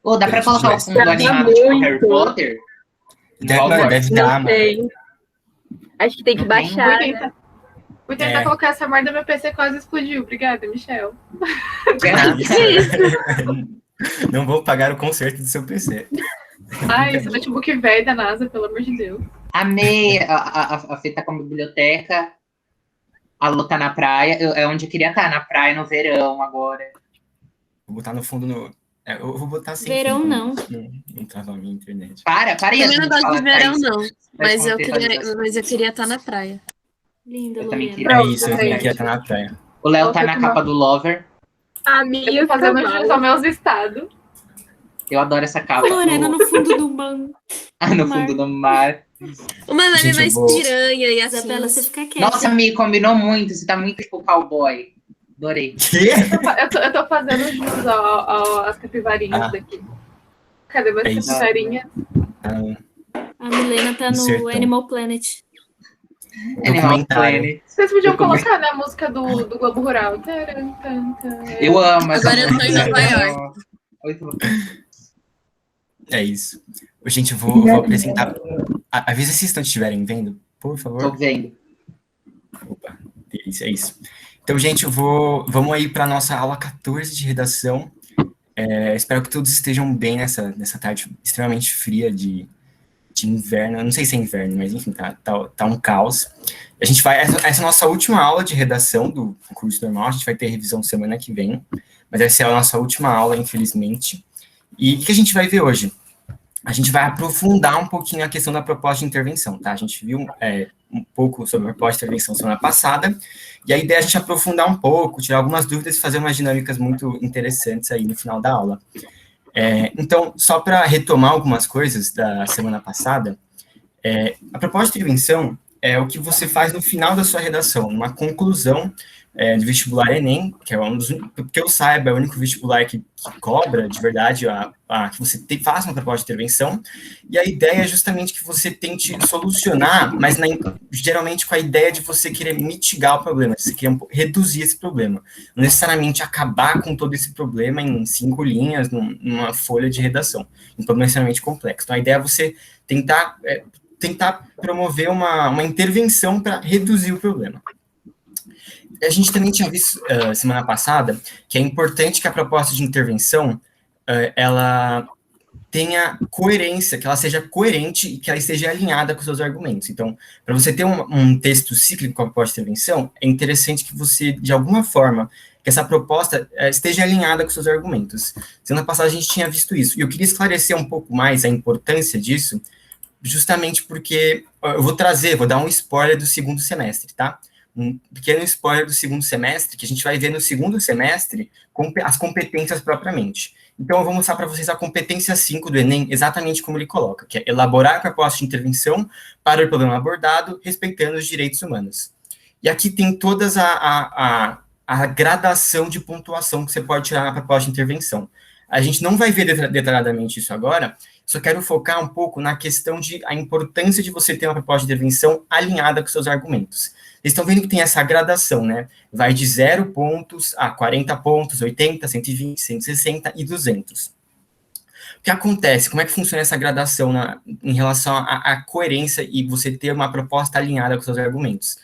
Ou dá pra colocar o fundo animado tipo Harry Potter? Deve dar, mano. Acho que tem que baixar. Vou tentar colocar essa merda no meu PC, quase explodiu. Obrigada, Michel. Não vou pagar o conserto do seu PC. Ai, esse notebook velho da NASA, pelo amor de Deus. Amei. A Fê tá com a biblioteca. A Lu tá na praia. É onde eu queria estar, na praia no verão agora. Vou botar no fundo no... eu vou botar assim. Verão não. Não trava a minha internet. Para aí. Eu não gosto de verão, não. Mas eu queria estar na praia. Linda, Luísa. É isso, eu queria estar na praia. O Léo tá na capa do Lover. A minha eu tô fazendo jus aos meus estados. Eu adoro essa capa. Lorena no fundo do mar. No fundo do mar. Uma vibe mais piranha e assim. Isabela, você fica quieta. Nossa, me combinou muito. Você tá muito tipo cowboy. Adorei. Eu tô fazendo jus às capivarinhas daqui. Cadê minhas capivarinhas? A Milena tá no Animal Planet. Animal Planet. Vocês podiam colocar na música do Globo Rural. Eu amo. Agora eu tô em Nova York. É isso. Gente, eu vou apresentar. Avisa se estão estiverem vendo, por favor. Tô vendo. Opa, delícia, é isso. Então, gente, vamos aí para a nossa aula 14 de redação. Espero que todos estejam bem nessa tarde extremamente fria de inverno. Eu não sei se é inverno, mas enfim, tá um caos. A gente vai... Essa é a nossa última aula de redação do curso normal. A gente vai ter revisão semana que vem, mas essa é a nossa última aula, infelizmente. E o que a gente vai ver hoje? A gente vai aprofundar um pouquinho a questão da proposta de intervenção, tá? A gente viu um pouco sobre a proposta de intervenção semana passada, e a ideia é a gente aprofundar um pouco, tirar algumas dúvidas e fazer umas dinâmicas muito interessantes aí no final da aula. Então, só para retomar algumas coisas da semana passada, a proposta de intervenção é o que você faz no final da sua redação, uma conclusão de vestibular Enem, que é porque eu saiba, é o único vestibular que cobra, de verdade, que você faça uma proposta de intervenção, e a ideia é justamente que você tente solucionar, mas geralmente com a ideia de você querer mitigar o problema, você querer reduzir esse problema, não necessariamente acabar com todo esse problema em 5 linhas, numa folha de redação, um problema extremamente complexo. Então, a ideia é você tentar promover uma intervenção para reduzir o problema. A gente também tinha visto semana passada que é importante que a proposta de intervenção ela tenha coerência, que ela seja coerente e que ela esteja alinhada com os seus argumentos. Então, para você ter um texto cíclico com a proposta de intervenção, é interessante que você, de alguma forma, que essa proposta esteja alinhada com os seus argumentos. Semana passada a gente tinha visto isso, e eu queria esclarecer um pouco mais a importância disso, justamente porque eu vou dar um spoiler do segundo semestre, tá? Um pequeno spoiler do segundo semestre, que a gente vai ver no segundo semestre as competências propriamente. Então, eu vou mostrar para vocês a competência 5 do Enem, exatamente como ele coloca, que é elaborar a proposta de intervenção para o problema abordado, respeitando os direitos humanos. E aqui tem todas a gradação de pontuação que você pode tirar na proposta de intervenção. A gente não vai ver detalhadamente isso agora, só quero focar um pouco na questão a importância de você ter uma proposta de intervenção alinhada com seus argumentos. Vocês estão vendo que tem essa gradação, né? Vai de 0 pontos a 40 pontos, 80, 120, 160 e 200. O que acontece? Como é que funciona essa gradação em relação à coerência e você ter uma proposta alinhada com seus argumentos?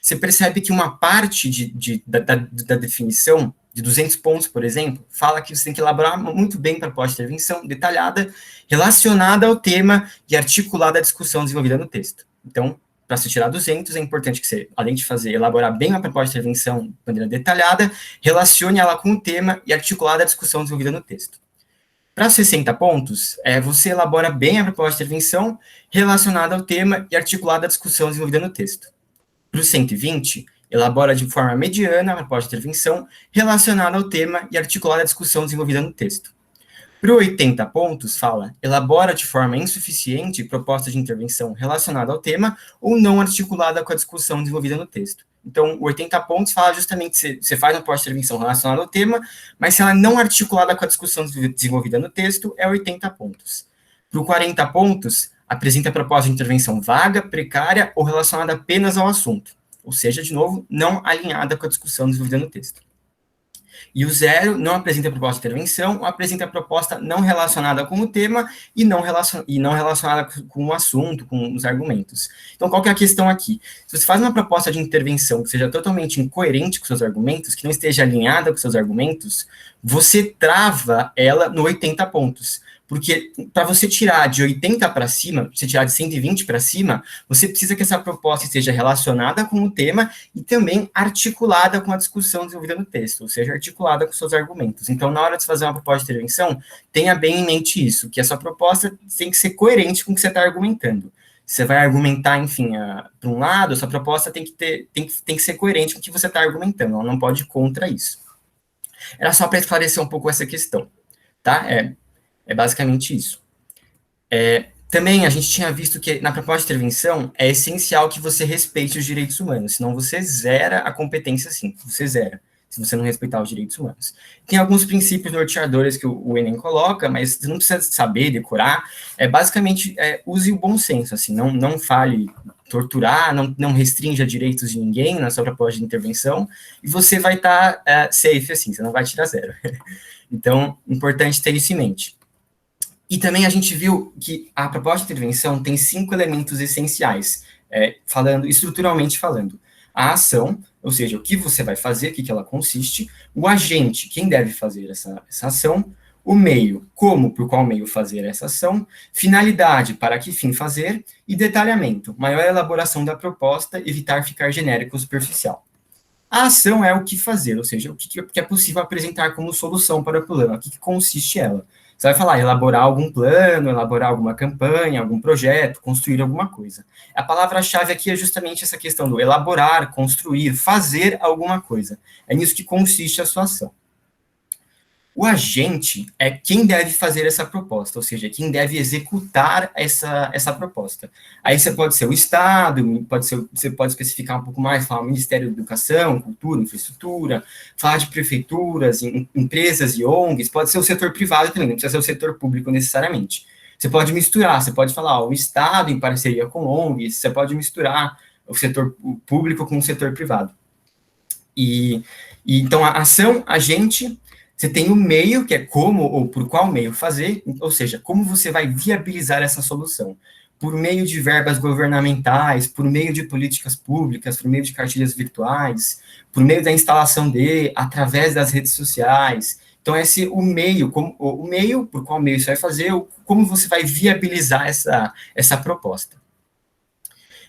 Você percebe que uma parte da definição, de 200 pontos, por exemplo, fala que você tem que elaborar muito bem para a proposta de intervenção, detalhada, relacionada ao tema e articulada à discussão desenvolvida no texto. Então, para se tirar 200, é importante que você, além de elaborar bem a proposta de intervenção de maneira detalhada, relacione ela com o tema e articulada à discussão desenvolvida no texto. Para 60 pontos, você elabora bem a proposta de intervenção relacionada ao tema e articulada à discussão desenvolvida no texto. Para os 120, elabora de forma mediana a proposta de intervenção relacionada ao tema e articulada à discussão desenvolvida no texto. Para 80 pontos, elabora de forma insuficiente proposta de intervenção relacionada ao tema ou não articulada com a discussão desenvolvida no texto. Então, o 80 pontos fala justamente que você faz uma proposta de intervenção relacionada ao tema, mas se ela não articulada com a discussão desenvolvida no texto, é 80 pontos. Para o 40 pontos, apresenta a proposta de intervenção vaga, precária ou relacionada apenas ao assunto, ou seja, de novo, não alinhada com a discussão desenvolvida no texto. E o 0 não apresenta proposta de intervenção, ou apresenta proposta não relacionada com o tema e não relacionada com o assunto, com os argumentos. Então, qual que é a questão aqui? Se você faz uma proposta de intervenção que seja totalmente incoerente com seus argumentos, que não esteja alinhada com seus argumentos, você trava ela no 80 pontos. Porque para você tirar de 80 para cima, você tirar de 120 para cima, você precisa que essa proposta esteja relacionada com o tema e também articulada com a discussão desenvolvida no texto, ou seja, articulada com seus argumentos. Então, na hora de fazer uma proposta de intervenção, tenha bem em mente isso, que a sua proposta tem que ser coerente com o que você está argumentando. Você vai argumentar, enfim, para um lado, a sua proposta tem que ser coerente com o que você está argumentando, ela não pode ir contra isso. Era só para esclarecer um pouco essa questão, tá? É basicamente isso. Também a gente tinha visto que na proposta de intervenção é essencial que você respeite os direitos humanos, senão você zera a competência, sim, você zera, se você não respeitar os direitos humanos. Tem alguns princípios norteadores que o Enem coloca, mas você não precisa saber, decorar, basicamente, use o bom senso, assim, não fale torturar, não restrinja direitos de ninguém na sua proposta de intervenção, e você vai estar safe, assim, você não vai tirar 0. Então, importante ter isso em mente. E também a gente viu que a proposta de intervenção tem 5 elementos essenciais, estruturalmente falando. A ação, ou seja, o que você vai fazer, o que ela consiste, o agente, quem deve fazer essa ação, o meio, por qual meio fazer essa ação, finalidade, para que fim fazer, e detalhamento, maior elaboração da proposta, evitar ficar genérico ou superficial. A ação é o que fazer, ou seja, o que é possível apresentar como solução para o problema, o que consiste ela. Você vai falar, elaborar algum plano, elaborar alguma campanha, algum projeto, construir alguma coisa. A palavra-chave aqui é justamente essa questão do elaborar, construir, fazer alguma coisa. É nisso que consiste a sua ação. O agente é quem deve fazer essa proposta, ou seja, quem deve executar essa proposta. Aí você pode ser o Estado, você pode especificar um pouco mais, falar o Ministério da Educação, Cultura, Infraestrutura, falar de prefeituras, empresas e ONGs, pode ser o setor privado também, não precisa ser o setor público necessariamente. Você pode misturar, você pode falar o Estado em parceria com ONGs, você pode misturar o setor público com o setor privado. Então, a ação, agente... Você tem o meio, que é como ou por qual meio fazer, ou seja, como você vai viabilizar essa solução. Por meio de verbas governamentais, por meio de políticas públicas, por meio de cartilhas virtuais, por meio da instalação através das redes sociais. Então, o meio, por qual meio você vai fazer, como você vai viabilizar essa proposta.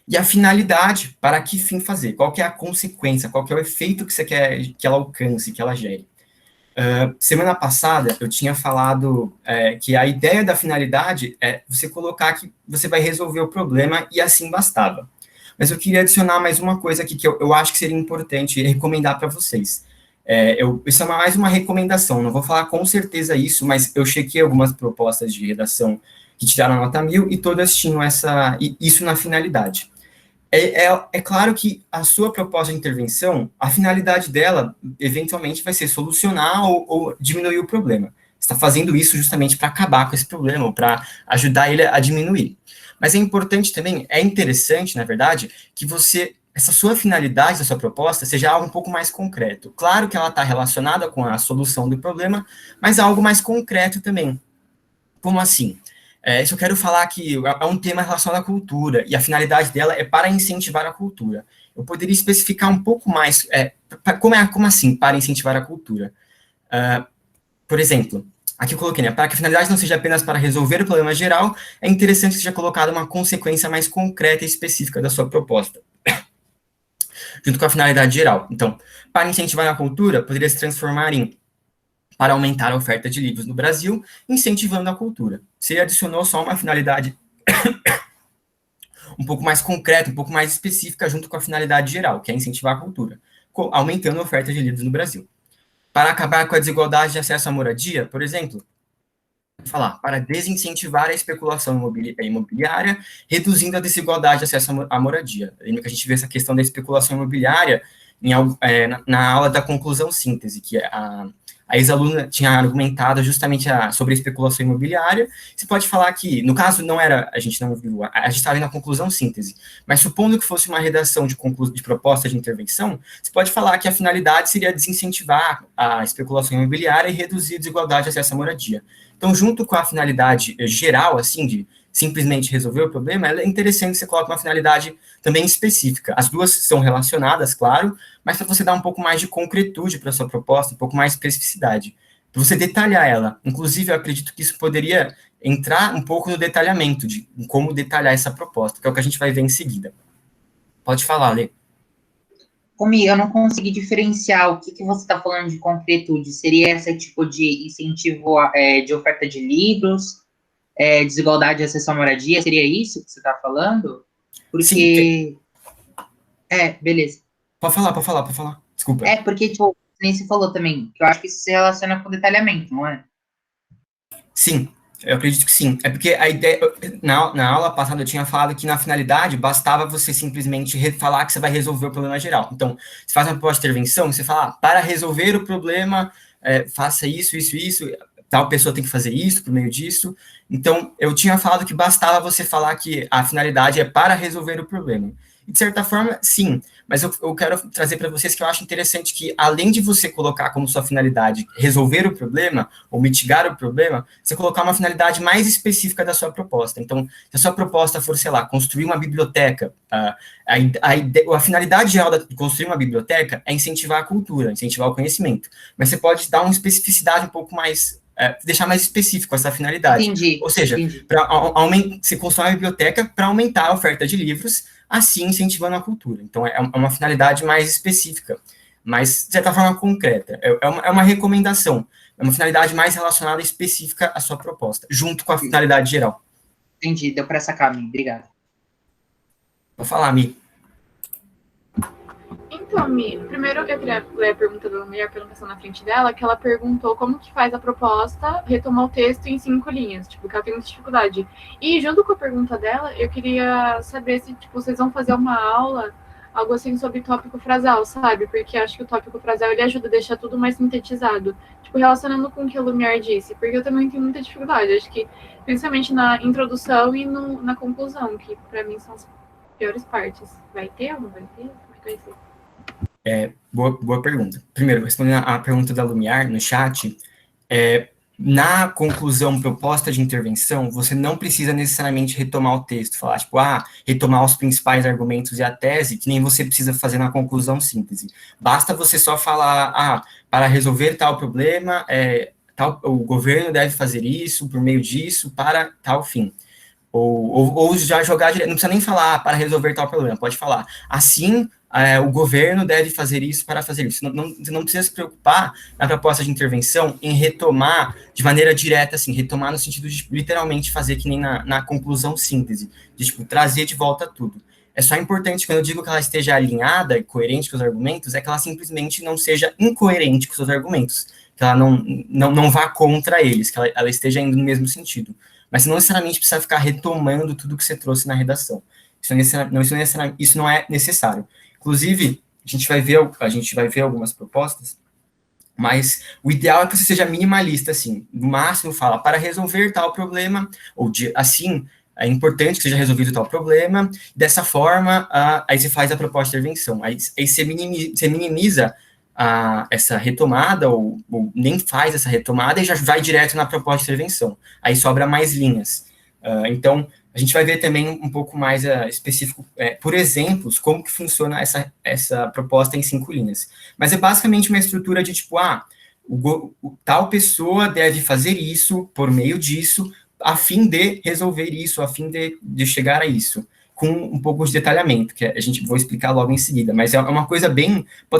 E a finalidade, para que fim fazer? Qual que é a consequência, qual que é o efeito que você quer que ela alcance, que ela gere? Semana passada, eu tinha falado que a ideia da finalidade é você colocar que você vai resolver o problema e assim bastava. Mas eu queria adicionar mais uma coisa aqui que eu acho que seria importante recomendar para vocês. Isso é mais uma recomendação, não vou falar com certeza isso, mas eu chequei algumas propostas de redação que tiraram a nota 1000 e todas tinham isso na finalidade. É claro que a sua proposta de intervenção, a finalidade dela, eventualmente, vai ser solucionar ou diminuir o problema. Você está fazendo isso justamente para acabar com esse problema, ou para ajudar ele a diminuir. Mas é importante também, é interessante, na verdade, que essa sua finalidade da sua proposta seja algo um pouco mais concreto. Claro que ela está relacionada com a solução do problema, mas algo mais concreto também. Como assim? Isso eu quero falar que é um tema relacionado à cultura, e a finalidade dela é para incentivar a cultura. Eu poderia especificar um pouco mais, como assim, para incentivar a cultura? Por exemplo, aqui eu coloquei, para que a finalidade não seja apenas para resolver o problema geral, é interessante que seja colocada uma consequência mais concreta e específica da sua proposta, junto com a finalidade geral. Então, para incentivar a cultura, poderia se transformar em para aumentar a oferta de livros no Brasil, incentivando a cultura. Você adicionou só uma finalidade um pouco mais concreta, um pouco mais específica, junto com a finalidade geral, que é incentivar a cultura, aumentando a oferta de livros no Brasil. Para acabar com a desigualdade de acesso à moradia, por exemplo, para desincentivar a especulação imobiliária, reduzindo a desigualdade de acesso à moradia. Lembra que a gente vê essa questão da especulação imobiliária na aula da conclusão síntese, que é a ex-aluna tinha argumentado justamente sobre a especulação imobiliária. Você pode falar que, no caso, não era, a gente não viu, a gente estava vendo a conclusão síntese, mas supondo que fosse uma redação de proposta de intervenção, você pode falar que a finalidade seria desincentivar a especulação imobiliária e reduzir a desigualdade de acesso à moradia. Então, junto com a finalidade geral, assim, de simplesmente resolver o problema, é interessante que você coloque uma finalidade também específica. As duas são relacionadas, claro, mas para você dar um pouco mais de concretude para a sua proposta, um pouco mais de especificidade. Para você detalhar ela. Inclusive, eu acredito que isso poderia entrar um pouco no detalhamento, de como detalhar essa proposta, que é o que a gente vai ver em seguida. Pode falar, Lê. Comigo, eu não consegui diferenciar o que você está falando de concretude. Seria esse tipo de incentivo de oferta de livros, desigualdade de acesso à moradia? Seria isso que você está falando? Porque... Sim, beleza. Pode falar. Desculpa. Porque, tipo, nem se falou também, que eu acho que isso se relaciona com detalhamento, não é? Sim, eu acredito que sim. É porque a ideia... Na aula passada eu tinha falado que na finalidade bastava você simplesmente falar que você vai resolver o problema geral. Então, você faz uma proposta de intervenção, você fala, para resolver o problema, faça isso, tal pessoa tem que fazer isso por meio disso. Então, eu tinha falado que bastava você falar que a finalidade é para resolver o problema. E, de certa forma, sim, mas eu quero trazer para vocês que eu acho interessante que, além de você colocar como sua finalidade resolver o problema, ou mitigar o problema, você colocar uma finalidade mais específica da sua proposta. Então, se a sua proposta for, sei lá, construir uma biblioteca, a finalidade geral de construir uma biblioteca é incentivar a cultura, incentivar o conhecimento, mas você pode dar uma especificidade um pouco mais... deixar mais específico essa finalidade. Entendi. Ou seja, você constrói uma biblioteca para aumentar a oferta de livros, assim incentivando a cultura. Então, é uma finalidade mais específica, mas, de certa forma, concreta. É uma recomendação, é uma finalidade mais relacionada, específica à sua proposta, junto com a finalidade geral. Entendi, deu para sacar, Mi. Obrigado. Vou falar, Mi. Então, Mi, primeiro eu queria ler a pergunta da mulher pela questão na frente dela, que ela perguntou como que faz a proposta retomar o texto em 5 linhas, tipo, que ela tem muita dificuldade. E junto com a pergunta dela, eu queria saber se, tipo, vocês vão fazer uma aula, algo assim sobre tópico frasal, sabe? Porque acho que o tópico frasal, ele ajuda a deixar tudo mais sintetizado. Tipo, relacionando com o que a Lumiar disse, porque eu também tenho muita dificuldade, acho que, principalmente na introdução e na conclusão, que pra mim são as piores partes. Vai ter ou não vai ter? Como que vai ser? Boa pergunta. Primeiro, respondendo a pergunta da Lumiar no chat, na conclusão proposta de intervenção, você não precisa necessariamente retomar o texto, falar, tipo, retomar os principais argumentos e a tese, que nem você precisa fazer na conclusão síntese. Basta você só falar, para resolver tal problema, o governo deve fazer isso, por meio disso, para tal fim. Ou já jogar direto, não precisa nem falar para resolver tal problema, pode falar, assim, o governo deve fazer isso para fazer isso. Você não precisa se preocupar na proposta de intervenção em retomar de maneira direta, assim, retomar no sentido de literalmente fazer que nem na conclusão síntese, de tipo, trazer de volta tudo. É só importante, quando eu digo que ela esteja alinhada e coerente com os argumentos, é que ela simplesmente não seja incoerente com os seus argumentos, que ela não vá contra eles, que ela esteja indo no mesmo sentido. Mas não necessariamente precisa ficar retomando tudo que você trouxe na redação. Isso não é necessário. Inclusive, a gente vai ver algumas propostas, mas o ideal é que você seja minimalista, assim, no máximo fala, para resolver tal problema, assim, é importante que seja resolvido tal problema, dessa forma, aí você faz a proposta de intervenção, aí você minimiza essa retomada, ou nem faz essa retomada, e já vai direto na proposta de intervenção, aí sobra mais linhas. Então, a gente vai ver também um pouco mais específico, por exemplos, como que funciona essa proposta em 5 linhas. Mas é basicamente uma estrutura de tipo, tal pessoa deve fazer isso por meio disso, a fim de resolver isso, a fim de chegar a isso, com um pouco de detalhamento, que a gente vou explicar logo em seguida, mas pode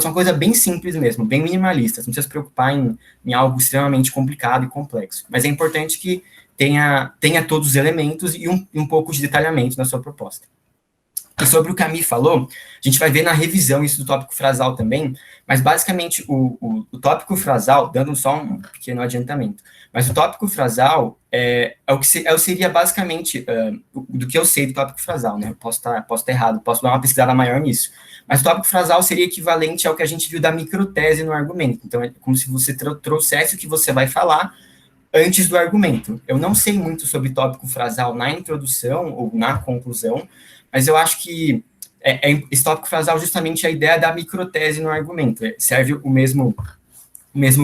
ser uma coisa bem simples mesmo, bem minimalista, você não precisa se preocupar em algo extremamente complicado e complexo, mas é importante que tenha todos os elementos e um pouco de detalhamento na sua proposta. E sobre o que a Mi falou, a gente vai ver na revisão isso do tópico frasal também, mas basicamente o tópico frasal, dando só um pequeno adiantamento, mas o tópico frasal seria basicamente do que eu sei do tópico frasal, né? Eu posso estar errado, posso dar uma pesquisada maior nisso, mas o tópico frasal seria equivalente ao que a gente viu da microtese no argumento. Então, é como se você trouxesse o que você vai falar antes do argumento. Eu não sei muito sobre tópico frasal na introdução ou na conclusão, mas eu acho que esse tópico frasal justamente é a ideia da microtese no argumento, serve o mesmo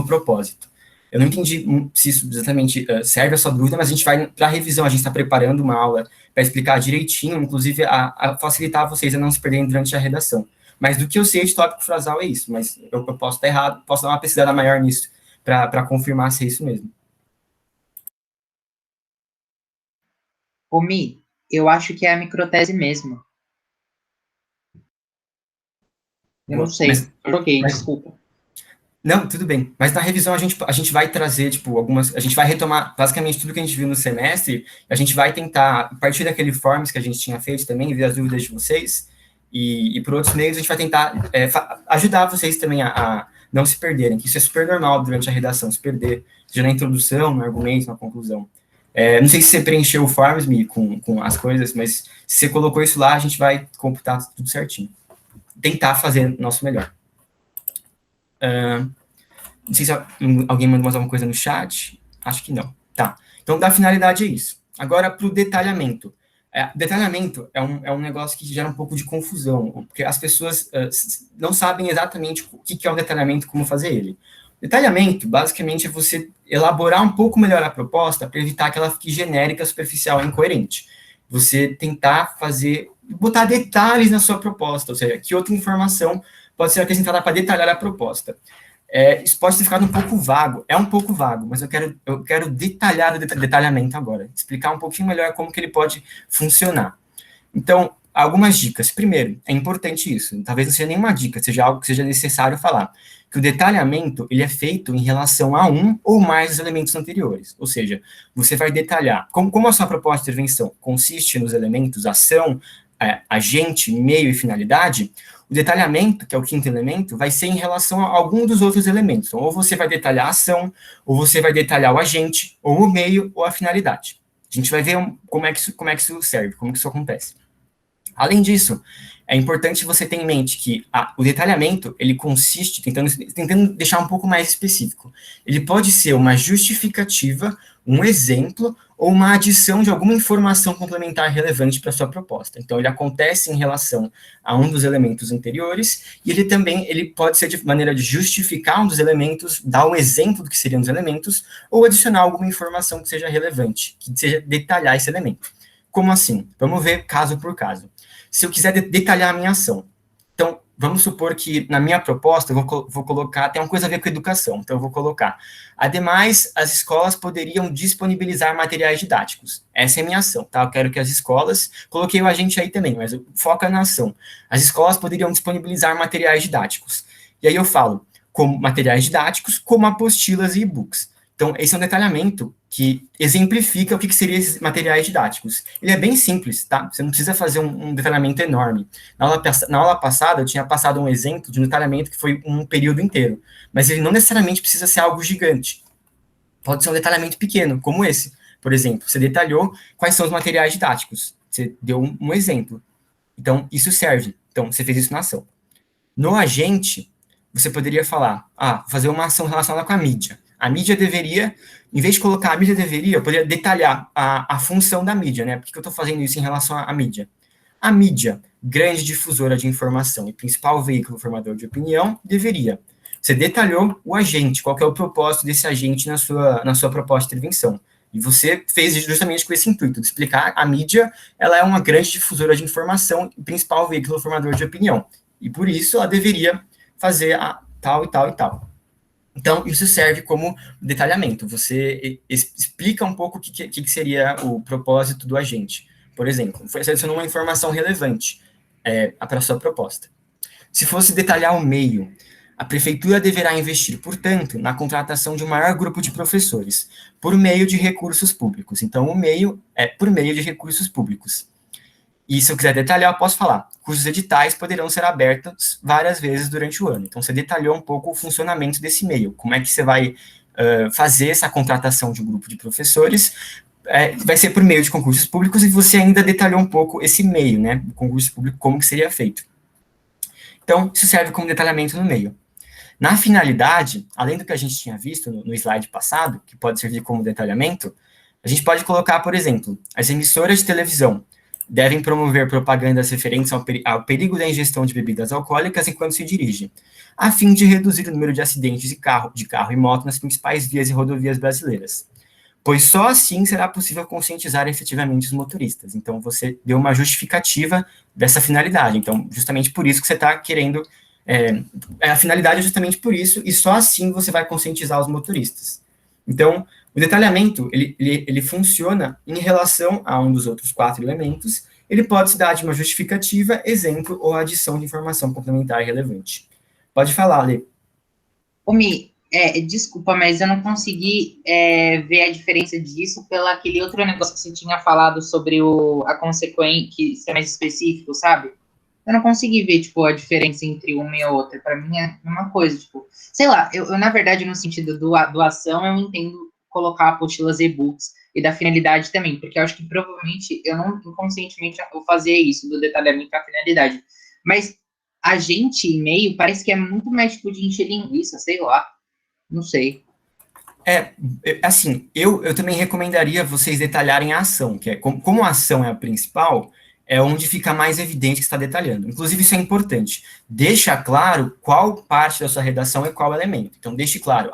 propósito. Eu não entendi se isso exatamente serve a sua dúvida, mas a gente vai para a revisão, a gente está preparando uma aula para explicar direitinho, inclusive a facilitar vocês a não se perderem durante a redação. Mas do que eu sei de tópico frasal é isso, mas eu posso estar errado, posso dar uma pesquisada maior nisso, para confirmar se é isso mesmo. Ô, Mi, eu acho que é a microtese mesmo. Eu não sei, troquei, desculpa. Não, tudo bem. Mas na revisão a gente vai trazer, tipo, a gente vai retomar basicamente tudo que a gente viu no semestre, a gente vai tentar, a partir daquele forms que a gente tinha feito também, ver as dúvidas de vocês, e por outros meios a gente vai tentar ajudar vocês também a não se perderem, que isso é super normal durante a redação, se perder, seja na introdução, no argumento, na conclusão. Não sei se você preencheu o forms, Mi, com as coisas, mas se você colocou isso lá, a gente vai computar tudo certinho. Tentar fazer o nosso melhor. Não sei se alguém mandou mais alguma coisa no chat. Acho que não. Tá. Então, da finalidade é isso. Agora, para o detalhamento. Detalhamento é um negócio que gera um pouco de confusão, porque as pessoas não sabem exatamente o que é um detalhamento, como fazer ele. Detalhamento, basicamente, é você elaborar um pouco melhor a proposta para evitar que ela fique genérica, superficial e incoerente. Você tentar botar detalhes na sua proposta, ou seja, que outra informação pode ser acrescentada para detalhar a proposta. Isso pode ter ficado um pouco vago, é um pouco vago, mas eu quero detalhar o detalhamento agora, explicar um pouquinho melhor como que ele pode funcionar. Então, algumas dicas. Primeiro, é importante isso, talvez não seja nenhuma dica, seja algo que seja necessário falar, que o detalhamento, ele é feito em relação a um ou mais dos elementos anteriores, ou seja, você vai detalhar, como a sua proposta de intervenção consiste nos elementos ação, agente, meio e finalidade, o detalhamento, que é o quinto elemento, vai ser em relação a algum dos outros elementos. Então, ou você vai detalhar a ação, ou você vai detalhar o agente, ou o meio, ou a finalidade. A gente vai ver como é que isso serve, como que isso acontece. Além disso, é importante você ter em mente que o detalhamento, ele consiste, tentando deixar um pouco mais específico, ele pode ser uma justificativa, um exemplo, ou uma adição de alguma informação complementar relevante para a sua proposta. Então, ele acontece em relação a um dos elementos anteriores, e ele pode ser de maneira de justificar um dos elementos, dar um exemplo do que seriam os elementos, ou adicionar alguma informação que seja relevante, que seja detalhar esse elemento. Como assim? Vamos ver caso por caso. Se eu quiser detalhar a minha ação, então, vamos supor que na minha proposta eu vou colocar, tem uma coisa a ver com educação, então eu vou colocar, ademais, as escolas poderiam disponibilizar materiais didáticos. Essa é a minha ação, tá? Eu quero que as escolas, coloquei o agente aí também, mas foca na ação. As escolas poderiam disponibilizar materiais didáticos. E aí eu falo, como materiais didáticos, como apostilas e e-books. Então, esse é um detalhamento que exemplifica o que seriam esses materiais didáticos. Ele é bem simples, tá? Você não precisa fazer um detalhamento enorme. Na aula passada, eu tinha passado um exemplo de um detalhamento que foi um período inteiro, mas ele não necessariamente precisa ser algo gigante. Pode ser um detalhamento pequeno, como esse. Por exemplo, você detalhou quais são os materiais didáticos. Você deu um exemplo. Então, isso serve. Então, você fez isso na ação. No agente, você poderia falar, fazer uma ação relacionada com a mídia. A mídia deveria, em vez de colocar a mídia deveria, eu poderia detalhar a função da mídia, né? Por que eu estou fazendo isso em relação à mídia? A mídia, grande difusora de informação e principal veículo formador de opinião, deveria. Você detalhou o agente, qual que é o propósito desse agente na sua proposta de intervenção. E você fez justamente com esse intuito, de explicar a mídia, ela é uma grande difusora de informação e principal veículo formador de opinião. E por isso ela deveria fazer tal e tal e tal. Então, isso serve como detalhamento. Você explica um pouco o que seria o propósito do agente. Por exemplo, você adicionou uma informação relevante para a sua proposta. Se fosse detalhar o meio, a prefeitura deverá investir, portanto, na contratação de um maior grupo de professores, por meio de recursos públicos. Então, o meio é por meio de recursos públicos. E se eu quiser detalhar, eu posso falar, cujos editais poderão ser abertos várias vezes durante o ano. Então, você detalhou um pouco o funcionamento desse e-mail, como é que você vai fazer essa contratação de um grupo de professores, vai ser por meio de concursos públicos, e você ainda detalhou um pouco esse meio, né, o concurso público, como que seria feito. Então, isso serve como detalhamento no meio. Na finalidade, além do que a gente tinha visto no slide passado, que pode servir como detalhamento, a gente pode colocar, por exemplo, as emissoras de televisão devem promover propagandas referentes ao perigo da ingestão de bebidas alcoólicas enquanto se dirige, a fim de reduzir o número de acidentes de carro e moto nas principais vias e rodovias brasileiras. Pois só assim será possível conscientizar efetivamente os motoristas. Então, você deu uma justificativa dessa finalidade. Então, justamente por isso que você está querendo... a finalidade é justamente por isso, e só assim você vai conscientizar os motoristas. Então, o detalhamento, ele funciona em relação a um dos outros 4 elementos. Ele pode se dar de uma justificativa, exemplo ou adição de informação complementar relevante. Pode falar, Lê. Mi, desculpa, mas eu não consegui ver a diferença disso pelo aquele outro negócio que você tinha falado sobre a consequência, que é mais específico, sabe? Eu não consegui ver, tipo, a diferença entre uma e outra. Para mim é uma coisa, tipo... Sei lá, eu na verdade, no sentido doação, eu entendo colocar apostilas e-books e da finalidade também, porque eu acho que provavelmente eu não, inconscientemente, eu fazia isso, do detalhamento da finalidade. Mas a gente, e-mail, parece que é muito mais, tipo, de encher linguiça, sei lá. Não sei. Assim, eu também recomendaria vocês detalharem a ação, que é, como a ação é a principal... é onde fica mais evidente que está detalhando. Inclusive, isso é importante. Deixa claro qual parte da sua redação é qual elemento. Então, deixe claro,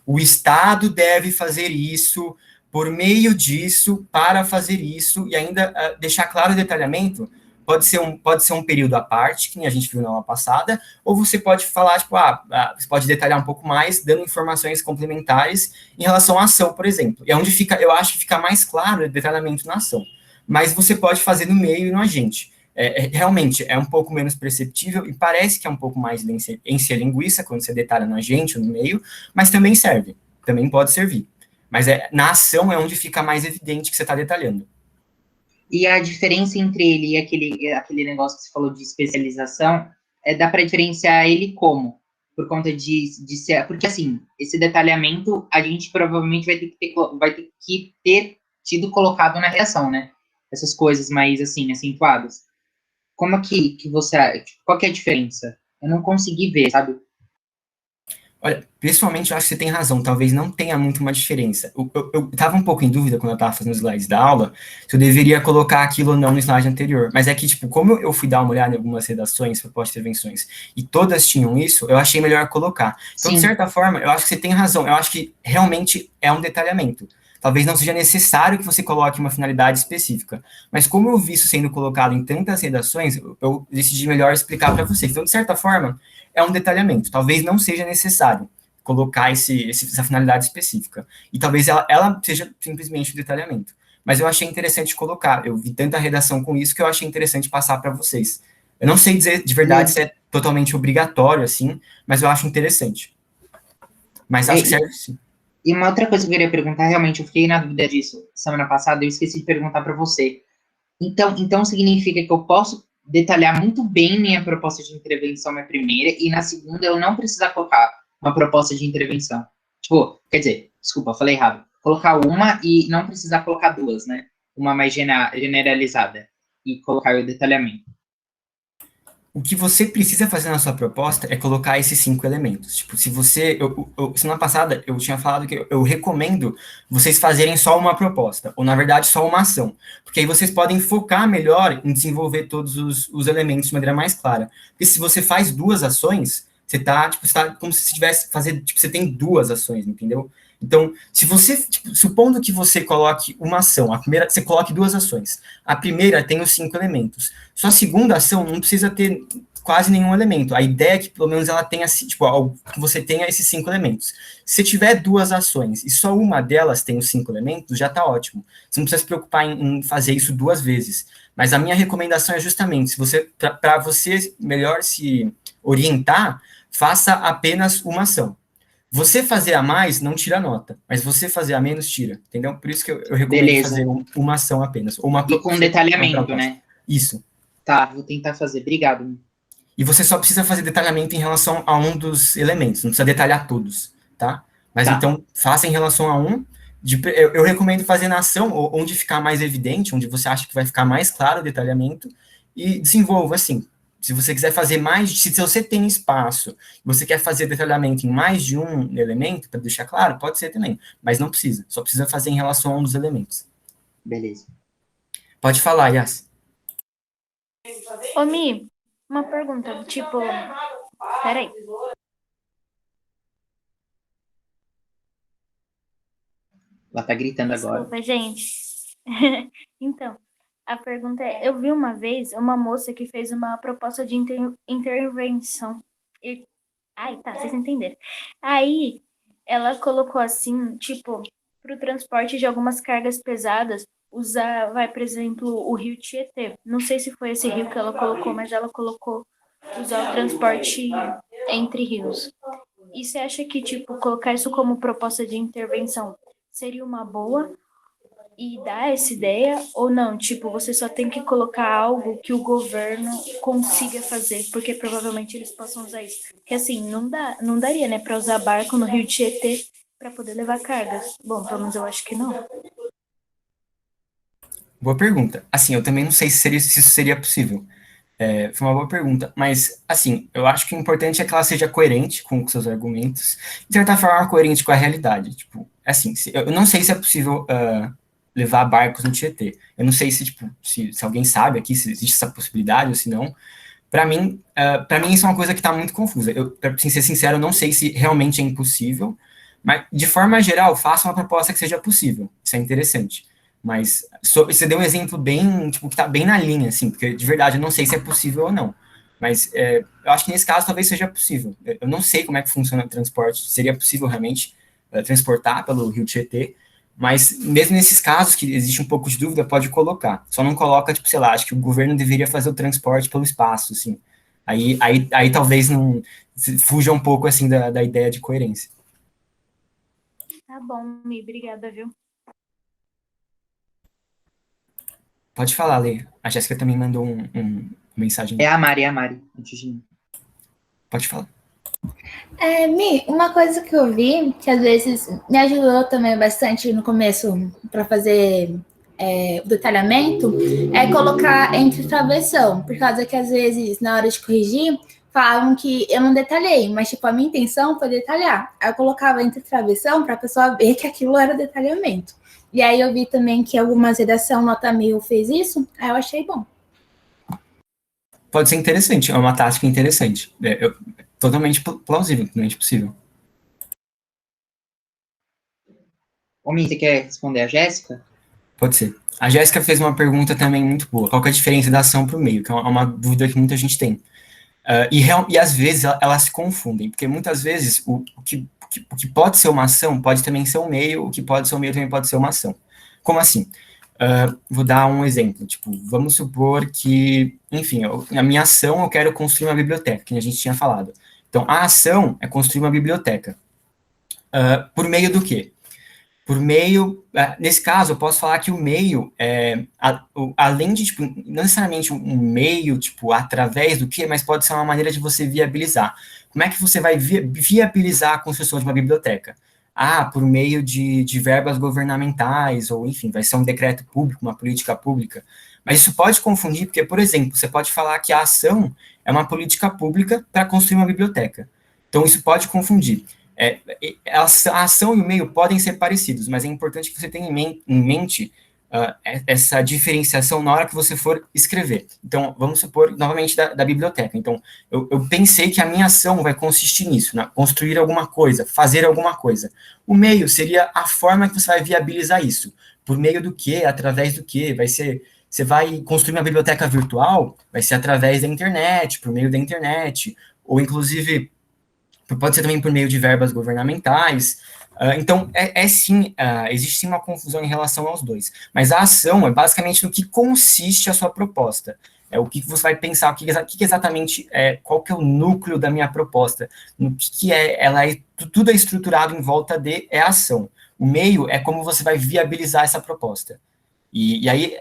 o Estado deve fazer isso, por meio disso, para fazer isso, e ainda deixar claro o detalhamento. Pode ser um período à parte, que nem a gente viu na aula passada, ou você pode falar, tipo, você pode detalhar um pouco mais, dando informações complementares em relação à ação, por exemplo. E é onde eu acho que fica mais claro o detalhamento na ação. Mas você pode fazer no meio e no agente. Realmente, é um pouco menos perceptível e parece que é um pouco mais encher linguiça quando você detalha no agente ou no meio, mas também serve, também pode servir. Mas na ação é onde fica mais evidente que você está detalhando. E a diferença entre ele e aquele negócio que você falou de especialização, dá para diferenciar ele como? Por conta de ser... Porque, assim, esse detalhamento, a gente provavelmente vai ter que ter tido colocado na redação, né? Essas coisas mais, assim, acentuadas. Como é que você... Qual que é a diferença? Eu não consegui ver, sabe? Olha, pessoalmente, eu acho que você tem razão. Talvez não tenha muito uma diferença. Eu estava um pouco em dúvida, quando eu estava fazendo os slides da aula, se eu deveria colocar aquilo ou não no slide anterior. Mas é que, tipo, como eu fui dar uma olhada em algumas redações, propostas de intervenções, e todas tinham isso, eu achei melhor colocar. Então, Sim. de certa forma, eu acho que você tem razão. Eu acho que realmente é um detalhamento. Talvez não seja necessário que você coloque uma finalidade específica. Mas como eu vi isso sendo colocado em tantas redações, eu decidi melhor explicar para vocês. Então, de certa forma, é um detalhamento. Talvez não seja necessário colocar essa finalidade específica. E talvez ela seja simplesmente um detalhamento. Mas eu achei interessante colocar. Eu vi tanta redação com isso que eu achei interessante passar para vocês. Eu não sei dizer de verdade se é totalmente obrigatório, assim, mas eu acho interessante. Mas acho que serve sim. E uma outra coisa que eu queria perguntar, realmente, eu fiquei na dúvida disso semana passada, eu esqueci de perguntar para você. Então significa que eu posso detalhar muito bem minha proposta de intervenção na primeira, e na segunda eu não precisar colocar uma proposta de intervenção. Tipo, quer dizer, desculpa, eu falei errado. Colocar uma e não precisar colocar duas, né? Uma mais generalizada. E colocar o detalhamento. O que você precisa fazer na sua proposta é colocar esses 5 elementos. Tipo, se você... semana passada, eu tinha falado que eu recomendo vocês fazerem só uma proposta, ou, na verdade, só uma ação. Porque aí vocês podem focar melhor em desenvolver todos os elementos de maneira mais clara. Porque se você faz 2 ações, você tá como se tivesse fazer... Tipo, você tem 2 ações, entendeu? Então, se você... Tipo, supondo que você coloque uma ação, a primeira, você coloque 2 ações. A primeira tem os 5 elementos. Sua segunda ação não precisa ter quase nenhum elemento. A ideia é que, pelo menos, ela tenha, tipo, que você tenha esses 5 elementos. Se tiver 2 ações e só uma delas tem os 5 elementos, já está ótimo. Você não precisa se preocupar em fazer isso 2 vezes. Mas a minha recomendação é justamente, para você melhor se orientar, faça apenas uma ação. Você fazer a mais não tira nota, mas você fazer a menos tira, entendeu? Por isso que eu recomendo fazer uma ação apenas. Ou e com detalhamento, né? Isso. Tá, vou tentar fazer. Obrigado. E você só precisa fazer detalhamento em relação a um dos elementos, não precisa detalhar todos, tá? Mas Tá. então, faça em relação a um. Eu recomendo fazer na ação, onde ficar mais evidente, onde você acha que vai ficar mais claro o detalhamento, e desenvolva assim. Se você quiser fazer mais, se você tem espaço, você quer fazer detalhamento em mais de um elemento, para deixar claro, pode ser também, mas não precisa, só precisa fazer em relação a um dos elementos. Beleza. Pode falar, Yas. Ô, Mi, uma pergunta, tipo, peraí. Ela tá gritando agora. Desculpa, gente. Então, a pergunta é, eu vi uma vez uma moça que fez uma proposta de intervenção. Ai, tá, vocês entenderam. Aí, ela colocou assim, tipo, para o transporte de algumas cargas pesadas, usar, vai, por exemplo, o rio Tietê. Não sei se foi esse rio que ela colocou, mas ela colocou usar o transporte entre rios. E você acha que, tipo, colocar isso como proposta de intervenção seria uma boa e dar essa ideia? Ou não? Tipo, você só tem que colocar algo que o governo consiga fazer, porque provavelmente eles possam usar isso. Porque assim, não daria, né, para usar barco no rio Tietê para poder levar cargas. Bom, pelo menos eu acho que não. Boa pergunta. Assim, eu também não sei se isso seria possível. Foi uma boa pergunta, mas, assim, eu acho que o importante é que ela seja coerente com os seus argumentos, de certa forma, coerente com a realidade. Tipo, assim, eu não sei se é possível levar barcos no Tietê. Eu não sei se, tipo, se alguém sabe aqui se existe essa possibilidade ou se não. Para mim, isso é uma coisa que está muito confusa. Para ser sincero, eu não sei se realmente é impossível, mas, de forma geral, faça uma proposta que seja possível. Isso é interessante. Mas você deu um exemplo bem, tipo, que está bem na linha, assim, porque, de verdade, eu não sei se é possível ou não. Mas eu acho que, nesse caso, talvez seja possível. Eu não sei como é que funciona o transporte. Seria possível, realmente, transportar pelo Rio Tietê, mas mesmo nesses casos que existe um pouco de dúvida, pode colocar. Só não coloca, tipo, sei lá, acho que o governo deveria fazer o transporte pelo espaço, assim. Aí talvez não fuja um pouco, assim, da ideia de coerência. Tá bom, Mi, obrigada, viu? Pode falar, Lê. A Jéssica também mandou uma mensagem. É a Mari, antes de mim. Pode falar. Mi, uma coisa que eu vi, que às vezes me ajudou também bastante no começo para fazer o detalhamento, é colocar entre travessão, por causa que às vezes na hora de corrigir, falavam que eu não detalhei, mas tipo, a minha intenção foi detalhar. Aí eu colocava entre travessão para a pessoa ver que aquilo era detalhamento. E aí eu vi também que algumas redação nota 1000 fez isso, aí eu achei bom. Pode ser interessante, é uma tática interessante. Totalmente plausível, totalmente possível. Homem, você quer responder a Jéssica? Pode ser. A Jéssica fez uma pergunta também muito boa. Qual que é a diferença da ação para o meio? Que é uma dúvida que muita gente tem. E às vezes elas se confundem, porque muitas vezes o que pode ser uma ação pode também ser um meio, o que pode ser um meio também pode ser uma ação. Como assim? Vou dar um exemplo. Tipo, vamos supor que, enfim, na minha ação eu quero construir uma biblioteca, que a gente tinha falado. Então, a ação é construir uma biblioteca. Por meio do quê? Por meio, nesse caso, eu posso falar que o meio, além de, tipo, não necessariamente um meio, tipo, através do quê, mas pode ser uma maneira de você viabilizar. Como é que você vai viabilizar a construção de uma biblioteca? Por meio de verbas governamentais, ou, enfim, vai ser um decreto público, uma política pública. Mas isso pode confundir, porque, por exemplo, você pode falar que a ação é uma política pública para construir uma biblioteca. Então, isso pode confundir. A ação e o meio podem ser parecidos, mas é importante que você tenha em mente essa diferenciação na hora que você for escrever. Então, vamos supor, novamente, da biblioteca. Então, eu pensei que a minha ação vai consistir nisso, construir alguma coisa, fazer alguma coisa. O meio seria a forma que você vai viabilizar isso. Por meio do quê? Através do quê? Você vai construir uma biblioteca virtual? Vai ser através da internet, por meio da internet, ou, inclusive, pode ser também por meio de verbas governamentais. Então, sim, existe sim uma confusão em relação aos dois. Mas a ação é basicamente no que consiste a sua proposta. É o que você vai pensar, exatamente, qual que é o núcleo da minha proposta, no que tudo é estruturado em volta é a ação. O meio é como você vai viabilizar essa proposta. E aí,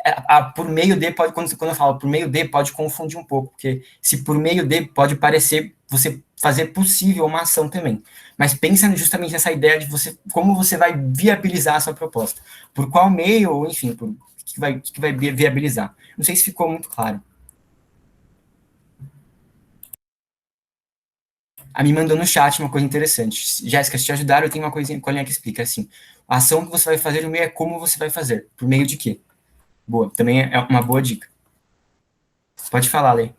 por meio de, pode, quando eu falo por meio de, pode confundir um pouco, porque se por meio de pode parecer você fazer possível uma ação também. Mas pensa justamente nessa ideia de você, como você vai viabilizar a sua proposta. Por qual meio, ou enfim, por que vai viabilizar. Não sei se ficou muito claro. A me mandou no chat uma coisa interessante. Jéssica, se te ajudar, eu tenho uma colinha que explica assim. A ação que você vai fazer no meio é como você vai fazer. Por meio de quê? Boa. Também é uma boa dica. Pode falar, Lei.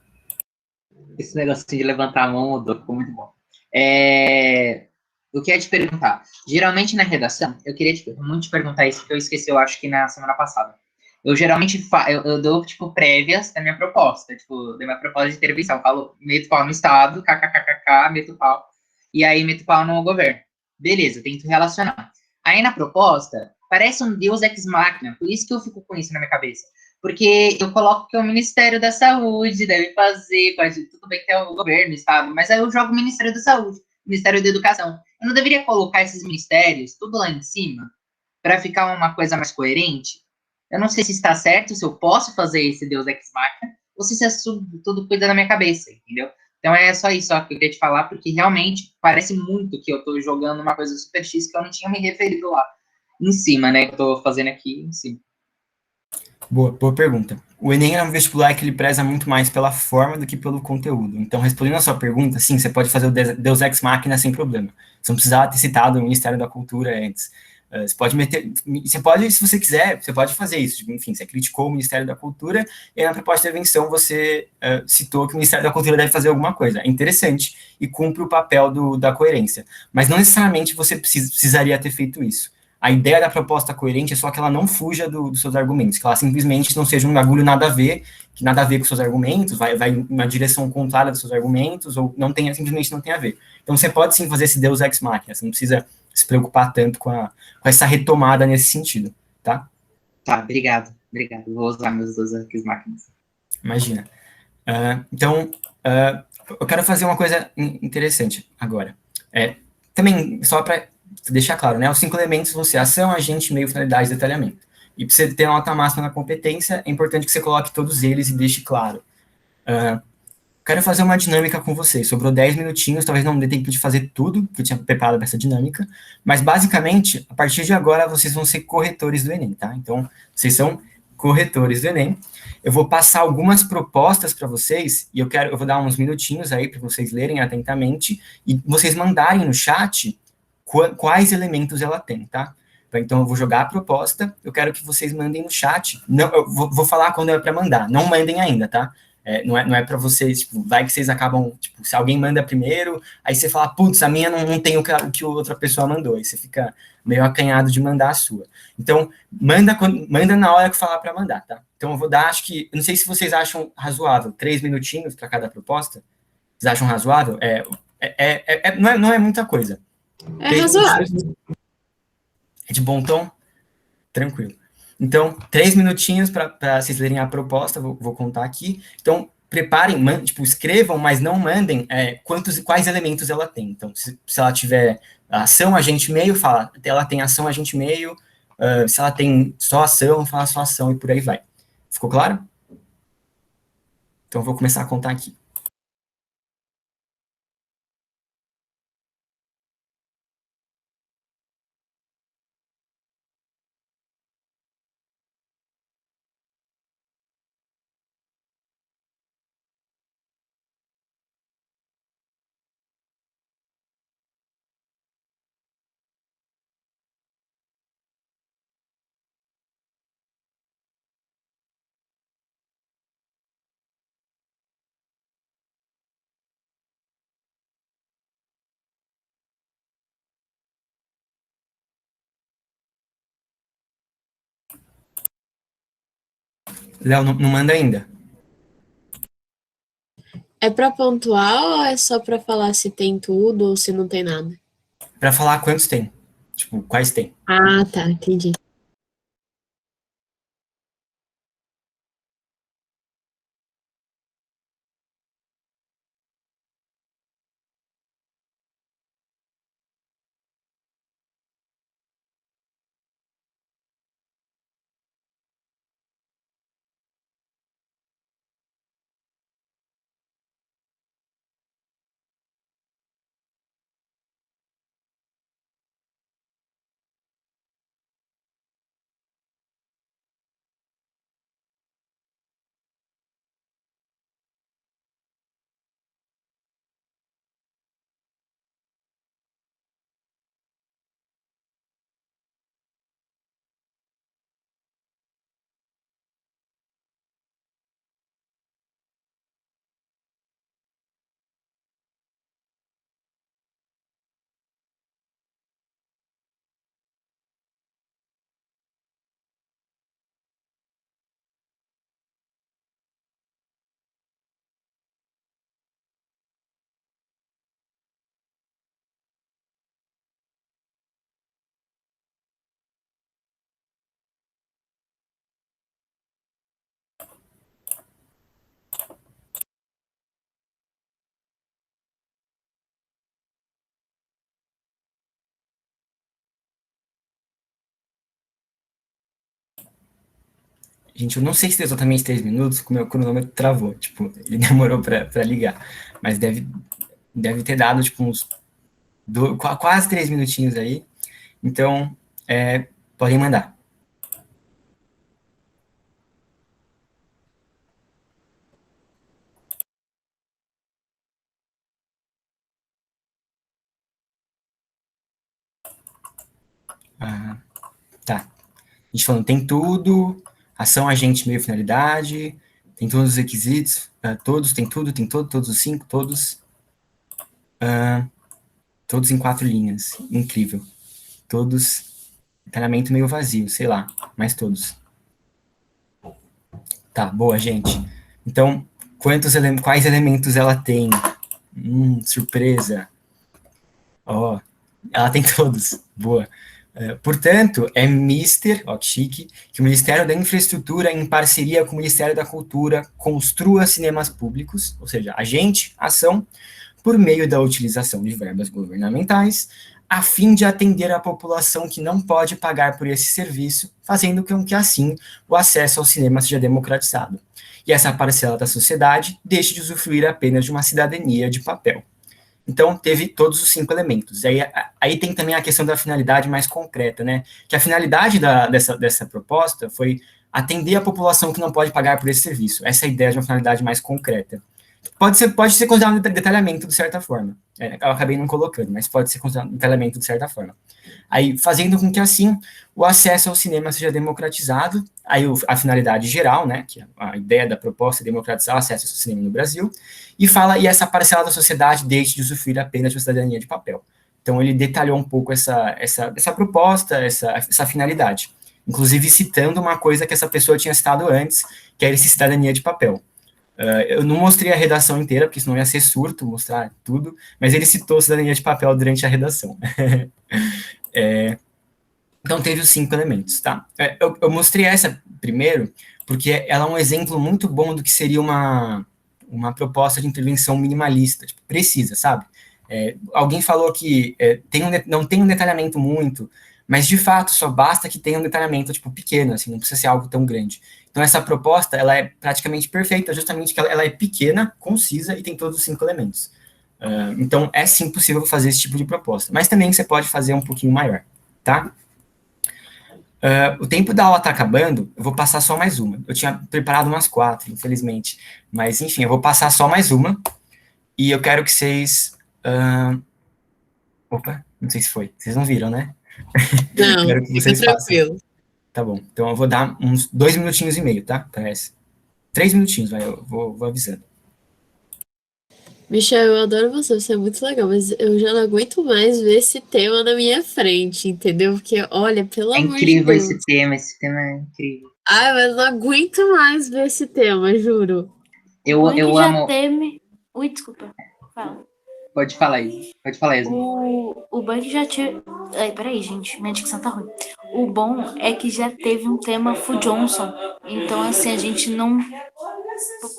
Esse negócio de levantar a mão mudou, ficou muito bom. Eu queria te perguntar. Geralmente na redação, eu queria muito te perguntar isso, porque eu esqueci, eu acho que na semana passada. Eu geralmente eu dou, tipo, prévias da minha proposta, tipo, da minha proposta de intervenção. Eu falo, meto pau no Estado, kkkk, meto pau. E aí meto pau no governo. Beleza, tento relacionar. Aí na proposta, parece um Deus ex machina, por isso que eu fico com isso na minha cabeça. Porque eu coloco que o Ministério da Saúde deve fazer, tudo bem que é o governo, o Estado, mas aí eu jogo o Ministério da Saúde, o Ministério da Educação. Eu não deveria colocar esses ministérios tudo lá em cima para ficar uma coisa mais coerente? Eu não sei se está certo, se eu posso fazer esse Deus Ex Machina, ou se isso é tudo cuida da minha cabeça, entendeu? Então é só isso ó, que eu queria te falar, porque realmente parece muito que eu estou jogando uma coisa super X que eu não tinha me referido lá em cima, né? Que eu estou fazendo aqui em cima. Boa pergunta. O Enem é um vestibular que ele preza muito mais pela forma do que pelo conteúdo. Então, respondendo a sua pergunta, sim, você pode fazer o Deus Ex Machina sem problema. Você não precisava ter citado o Ministério da Cultura antes. Você pode, se você quiser, você pode fazer isso. Tipo, enfim, você criticou o Ministério da Cultura e na proposta de intervenção você citou que o Ministério da Cultura deve fazer alguma coisa. É interessante e cumpre o papel da coerência. Mas não necessariamente você precisaria ter feito isso. A ideia da proposta coerente é só que ela não fuja dos seus argumentos, que ela simplesmente não seja um bagulho nada a ver, que nada a ver com seus argumentos, vai em uma direção contrária dos seus argumentos, ou simplesmente não tem a ver. Então você pode sim fazer esse Deus Ex Machina, você não precisa se preocupar tanto com essa retomada nesse sentido, tá? Tá, obrigado. Vou usar meus Deus Ex Machinas. Imagina. Então, eu quero fazer uma coisa interessante agora. Também, só para deixar claro, né? Os 5 elementos vão ser ação, agente, meio, finalidade e detalhamento. E para você ter uma nota máxima na competência, é importante que você coloque todos eles e deixe claro. Quero fazer uma dinâmica com vocês. Sobrou 10 minutinhos, talvez não dê tempo de fazer tudo que eu tinha preparado para essa dinâmica, mas basicamente, a partir de agora, vocês vão ser corretores do Enem, tá? Então, vocês são corretores do Enem. Eu vou passar algumas propostas para vocês, e eu vou dar uns minutinhos aí para vocês lerem atentamente, e vocês mandarem no chat quais elementos ela tem, tá? Então, eu vou jogar a proposta, eu quero que vocês mandem no chat. Não, eu vou falar quando é para mandar, não mandem ainda, tá? Não é para vocês, tipo, vai que vocês acabam, tipo, se alguém manda primeiro, aí você fala, putz, a minha não tem o que a outra pessoa mandou, aí você fica meio acanhado de mandar a sua. Então, manda na hora que falar para mandar, tá? Então, eu vou dar, acho que, não sei se vocês acham razoável, 3 minutinhos para cada proposta, vocês acham razoável? Não é muita coisa. É razoável. É de bom tom? Tranquilo. Então, 3 minutinhos para vocês lerem a proposta, vou contar aqui. Então, preparem, escrevam, mas não mandem quais elementos ela tem. Então, se ela tiver ação, agente, meio, fala, ela tem ação, agente, meio. Se ela tem só ação, fala só ação e por aí vai. Ficou claro? Então, vou começar a contar aqui. Léo, não manda ainda. É para pontuar ou é só para falar se tem tudo ou se não tem nada? Para falar quantos tem. Tipo, quais tem. Ah, tá, entendi. Gente, eu não sei se deu exatamente 3 minutos, como o meu cronômetro travou, tipo, ele demorou para ligar, mas deve ter dado, tipo, quase 3 minutinhos aí. Então, podem mandar. Ah, tá. A gente falando, tem tudo, ação, agente, meio, finalidade, tem todos os requisitos, todos, tem tudo, tem todo, todos os 5, todos. Todos em 4 linhas. Incrível. Todos, detalhamento meio vazio, sei lá, mas todos. Tá, boa, gente. Então, quais elementos ela tem? Surpresa. Ó, ela tem todos. Boa. Portanto, é Mister, ó, que chique, que o Ministério da Infraestrutura, em parceria com o Ministério da Cultura, construa cinemas públicos, ou seja, agente, ação, por meio da utilização de verbas governamentais, a fim de atender a população que não pode pagar por esse serviço, fazendo com que, assim, o acesso ao cinema seja democratizado. E essa parcela da sociedade deixe de usufruir apenas de uma cidadania de papel. Então, teve todos os 5 elementos. Aí tem também a questão da finalidade mais concreta, né? Que a finalidade dessa proposta foi atender a população que não pode pagar por esse serviço. Essa é a ideia de uma finalidade mais concreta. Pode ser considerado um detalhamento, de certa forma. Eu acabei não colocando, mas pode ser considerado um detalhamento, de certa forma. Aí, fazendo com que, assim, o acesso ao cinema seja democratizado, aí a finalidade geral, né, que a ideia da proposta é democratizar o acesso ao cinema no Brasil, e essa parcela da sociedade deixe de usufruir apenas de uma cidadania de papel. Então, ele detalhou um pouco essa proposta, essa finalidade, inclusive citando uma coisa que essa pessoa tinha citado antes, que era essa cidadania de papel. Eu não mostrei a redação inteira, porque senão ia ser surto mostrar tudo, mas ele citou cidadania de papel durante a redação. Então, teve os 5 elementos, tá? Eu mostrei essa primeiro, porque ela é um exemplo muito bom do que seria uma proposta de intervenção minimalista, tipo, precisa, sabe? Alguém falou que não tem um detalhamento muito, mas de fato só basta que tenha um detalhamento tipo pequeno, assim, não precisa ser algo tão grande. Então essa proposta ela é praticamente perfeita, justamente que ela é pequena, concisa e tem todos os 5 elementos. Então é sim possível fazer esse tipo de proposta, mas também você pode fazer um pouquinho maior, tá? O tempo da aula está acabando, eu vou passar só mais uma. Eu tinha preparado umas 4, infelizmente, mas enfim, eu vou passar só mais uma e eu quero que vocês opa, não sei se foi. Vocês não viram, né? Não, Quero que fica vocês façam. tranquilo. Tá bom. Então eu vou dar uns 2 minutinhos e meio, tá? Parece. 3 minutinhos, vai. Eu vou avisando. Michel, eu adoro você é muito legal, mas eu já não aguento mais ver esse tema na minha frente, entendeu? Porque, olha, pelo É amor de incrível Deus. esse tema é incrível. Ai, mas não aguento mais ver esse tema, juro. Eu já amo. teve. Ui, desculpa. Fala. Pode falar, Isa. Pode falar, Isa. O bom é que já teve. Ai, peraí, gente, minha dicção tá ruim. O bom é que já teve um tema Fu Johnson. Então, assim, a gente não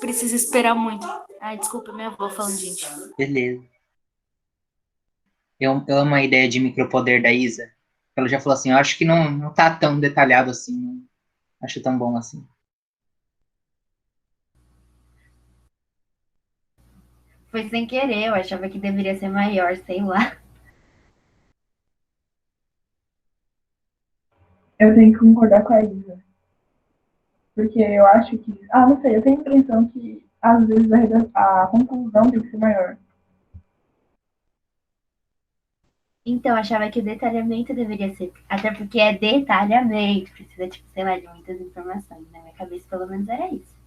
precisa esperar muito. Ai, desculpa, minha avó falando, gente. Beleza. Eu amo a ideia de micropoder da Isa. Ela já falou assim, eu acho que não tá tão detalhado assim. Não acho tão bom assim. Foi sem querer, eu achava que deveria ser maior, sei lá. Eu tenho que concordar com a Isa. Porque eu acho que. Ah, não sei, eu tenho a impressão que às vezes a conclusão tem que ser maior. Então, eu achava que o detalhamento deveria ser. Até porque é detalhamento, precisa, tipo, sei lá, de muitas informações. Na minha cabeça, pelo menos, era isso.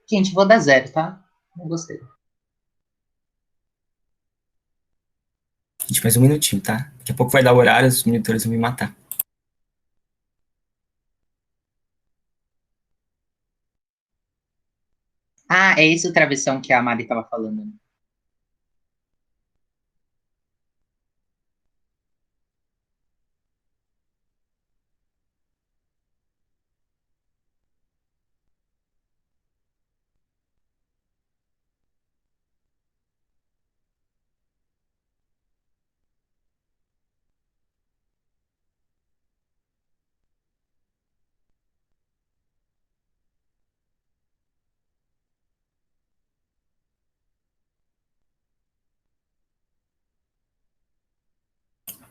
Gente, vou dar 0, tá? Não gostei. Gente, mais um minutinho, tá? Daqui a pouco vai dar o horário, os monitores vão me matar. Ah, é esse o travessão que a Mari tava falando, né?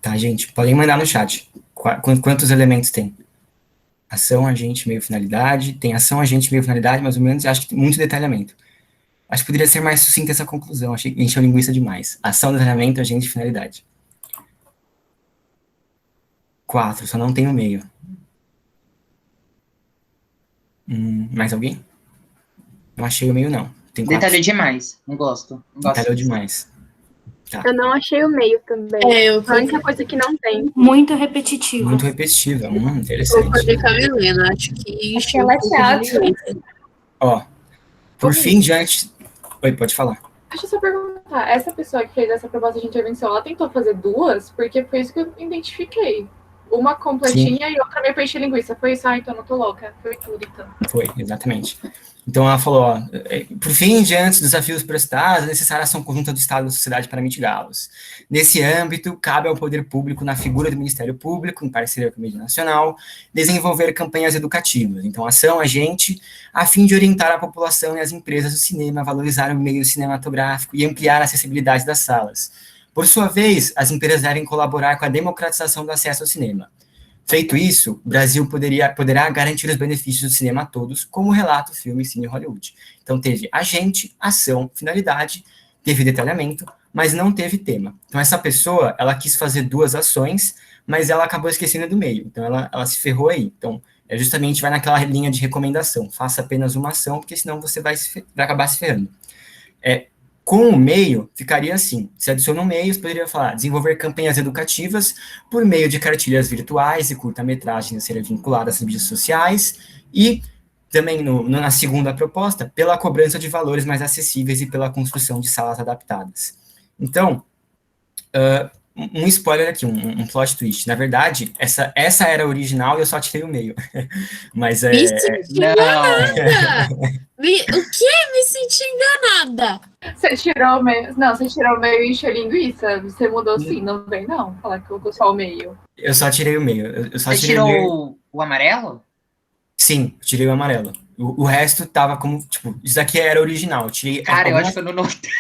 Tá, gente? Podem mandar no chat. Quantos elementos tem? Ação, agente, meio, finalidade. Tem ação, agente, meio, finalidade, mais ou menos. Eu acho que tem muito detalhamento. Acho que poderia ser mais sucinta essa conclusão. Achei que encheu linguiça demais. Ação, detalhamento, agente, finalidade. 4, só não tem o meio. Mais alguém? Não achei o meio, não. Tem 4. Detalhou demais. Não gosto. Não gosto Detalhou disso. demais. Tá. Eu não achei o meio também. Eu A única coisa que não tem. Muito repetitivo. Muito repetitiva. Interessante. concordei com a Milena. Acho que Acho que ela é chata. Ó, por fim, diante... Oi, pode falar. Deixa eu só perguntar, essa pessoa que fez essa proposta de intervenção, ela tentou fazer duas? Porque foi isso que eu identifiquei. Uma completinha e outra meio peixe linguiça. Foi isso? Ah, então não tô louca. Foi tudo, então. Foi, exatamente. Então ela falou, ó, por fim, diante dos desafios prestados, é necessária a ação conjunta do Estado e da sociedade para mitigá-los. Nesse âmbito, cabe ao poder público, na figura do Ministério Público, em parceria com a mídia nacional, desenvolver campanhas educativas. Então, ação, agente, a fim de orientar a população e as empresas do cinema a valorizar o meio cinematográfico e ampliar a acessibilidade das salas. Por sua vez, as empresas devem colaborar com a democratização do acesso ao cinema. Feito isso, o Brasil poderá garantir os benefícios do cinema a todos, como relata o filme Cine Hollywood. Então, teve agente, ação, finalidade, teve detalhamento, mas não teve tema. Então, essa pessoa, ela quis fazer 2 ações, mas ela acabou esquecendo do meio. Então, ela se ferrou aí. Então, justamente vai naquela linha de recomendação. Faça apenas uma ação, porque senão você vai acabar se ferrando. Com o meio, ficaria assim. Se adiciona um meio, você poderia falar desenvolver campanhas educativas por meio de cartilhas virtuais e curta-metragens a serem vinculadas às mídias sociais e também na segunda proposta, pela cobrança de valores mais acessíveis e pela construção de salas adaptadas. Então, um spoiler aqui, um plot twist. Na verdade, essa era a original e eu só tirei o meio. Mas Me senti enganada! O quê? Me senti enganada! Você tirou o meio. Não, você tirou o meio e encheu linguiça. Você mudou sim, não vem não. Falar que colocou só o meio. Eu só tirei o meio. Você tirou o amarelo? Sim, eu tirei o amarelo. O resto tava como, tipo, isso daqui era original. Eu tirei. Cara, eu acho que eu não notei.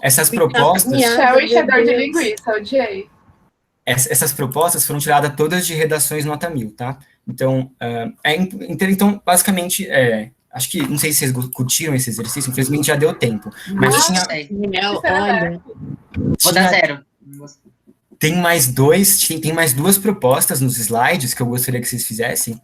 Essas propostas. É o enchedor de linguiça, odiei. Essas propostas foram tiradas todas de redações nota 1000, tá? Então, então basicamente, acho que, não sei se vocês curtiram esse exercício, infelizmente já deu tempo. Mas Olha. Vou dar 0. Tem mais 2 propostas nos slides que eu gostaria que vocês fizessem.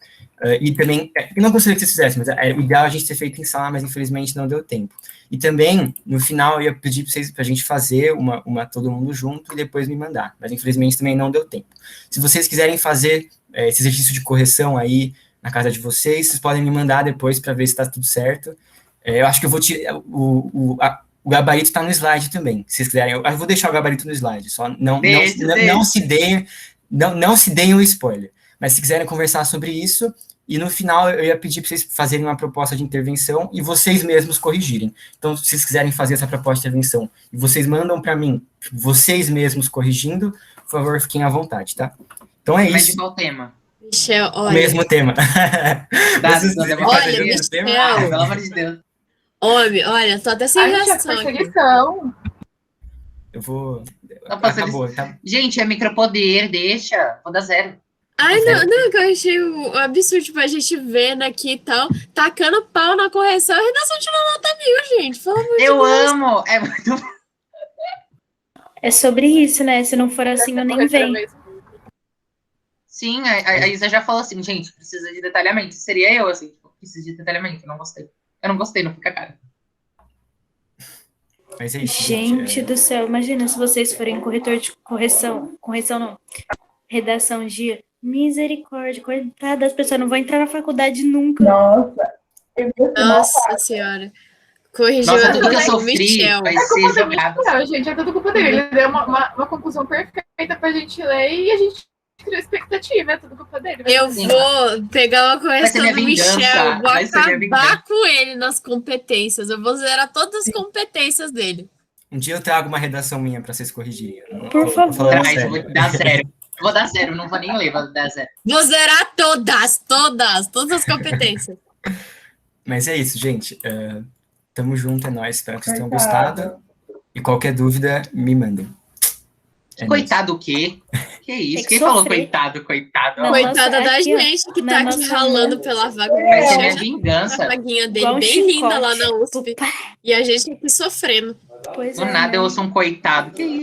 E também, eu não gostaria que vocês fizessem, mas é o ideal a gente ter feito em sala, mas infelizmente não deu tempo. E também, no final, eu ia pedir para a gente fazer uma todo mundo junto e depois me mandar, mas infelizmente também não deu tempo. Se vocês quiserem fazer esse exercício de correção aí na casa de vocês podem me mandar depois para ver se está tudo certo. Eu acho que eu vou tirar, o gabarito está no slide também, se vocês quiserem, eu vou deixar o gabarito no slide, só não se deem o spoiler, mas se quiserem conversar sobre isso. E no final eu ia pedir para vocês fazerem uma proposta de intervenção e vocês mesmos corrigirem. Então, se vocês quiserem fazer essa proposta de intervenção e vocês mandam para mim, vocês mesmos corrigindo, por favor, fiquem à vontade, tá? Então é isso. Mas de qual tema? Michel, olha. Mesmo tema. Olha, Michel. Pelo amor de Deus. Homem, olha, tô até sem reação aqui. Eu vou... Acabou, tá? Gente, é micropoder, deixa. Vou dar 0. Ai, não, que eu achei um absurdo, tipo, a gente vendo aqui e tal, tacando pau na correção e redação tirando nota 1000, gente, pelo amor de Deus. Eu amo, é muito... É sobre isso, né? Se não for assim, eu nem venho. Sim, a Isa já falou assim, gente, precisa de detalhamento. Seria eu, assim, tipo, preciso de detalhamento, não gostei. Eu não gostei, não fica cara. Mas é isso, gente do céu, imagina se vocês forem corretor de correção não, redação de... Misericórdia, coitada das pessoas, não vão entrar na faculdade nunca. Nossa senhora. Corrigiu Nossa, tudo que eu sofri Michel. vai ser jogado. Não, gente, é tudo culpa dele. Ele deu uma conclusão perfeita pra gente ler e a gente criou expectativa, é tudo culpa dele. Eu vou pegar uma correção do Michel, vou acabar com ele nas competências, eu vou zerar todas as competências dele. Um dia eu trago uma redação minha pra vocês corrigirem. Por favor. Vou dar 0. Vou dar 0, não vou nem ler, vou dar 0. Vou zerar todas as competências. Mas é isso, gente. Tamo junto, é nóis. Espero que vocês tenham gostado. E qualquer dúvida, me mandem. Coitado o quê? Que isso? Tem que Quem falou sofrer. coitado? Não, Coitada nossa, da aqui, ó, gente que na tá aqui nossa ralando mão. pela vaga. Vai ser minha A vingança. vaguinha dele Igual um bem linda lá chicote. na USP. E a gente aqui sofrendo. Pois Do é, nada né? eu ouço um coitado. Que isso?